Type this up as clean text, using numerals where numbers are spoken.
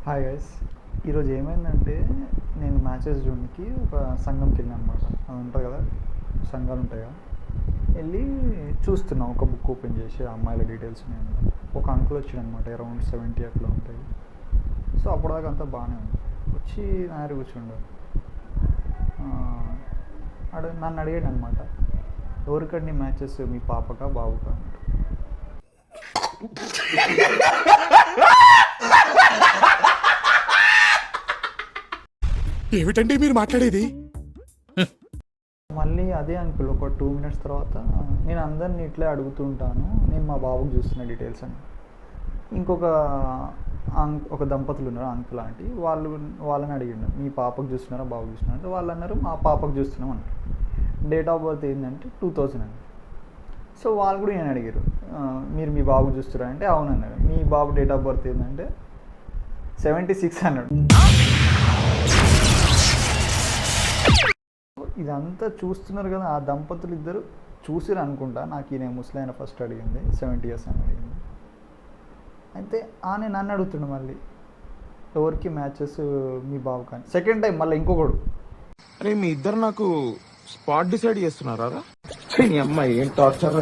Hi guys. ఈరోజు ఏమైందంటే నేను మ్యాచెస్ చూడడానికి ఒక సంఘంకి వెళ్ళాను అనమాట. అది ఉంటుంది కదా, సంఘాలు ఉంటాయి కదా, వెళ్ళి చూస్తున్నా ఒక బుక్ ఓపెన్ చేసి అమ్మాయిల డీటెయిల్స్ నేను. ఒక అంకుల్ వచ్చాడు అనమాట, అరౌండ్ 70 అట్లా ఉంటాయి. సో అప్పటిదాకా అంతా బాగానే ఉంది. వచ్చి నా దగ్గర కూర్చుండు. నన్ను అడిగాడు అనమాట, ఎవరికండి మ్యాచెస్, మీ పాపకా బాబుకా అన్నట్టు. ఏమిటండి మీరు మాట్లాడేది? మళ్ళీ అదే అంకుల్ ఒక 2 మినిట్స్ తర్వాత, నేను అందరిని ఇట్లే అడుగుతూ ఉంటాను, నేను మా బాబుకి చూస్తున్న డీటెయిల్స్ అని. ఇంకొక ఒక దంపతులు ఉన్నారు, అంకుల్ ఆంటీ, వాళ్ళని అడిగిండు, మీ పాపకు చూస్తున్నారా బాబుకి చూస్తున్నారా అంటే వాళ్ళు అన్నారు మా పాపకు చూస్తున్నాం అన్నారు. డేట్ ఆఫ్ బర్త్ ఏంటంటే 2000 అని. సో వాళ్ళు కూడా నేను అడిగారు, మీరు మీ బాబుకి చూస్తారా అంటే అవునన్నారు. మీ బాబు డేట్ ఆఫ్ బర్త్ ఏంటంటే 76 అన్నాడు. ఇదంతా చూస్తున్నారు కదా, ఆ దంపతులు ఇద్దరు చూసిరు అనుకుంటా. నాకు ఈయన ముసలైన ఫస్ట్ అడిగింది, 70 years అని అడిగింది. అయితే ఆమె నన్ను అడుగుతుండు మళ్ళీ, ఎవరికి మ్యాచెస్ మీ బాబు కానీ. సెకండ్ టైం మళ్ళీ ఇంకొకడు, అరే మీ ఇద్దరు నాకు స్పాట్ డిసైడ్ చేస్తున్నారా? అమ్మాయి ఏం టార్చర్.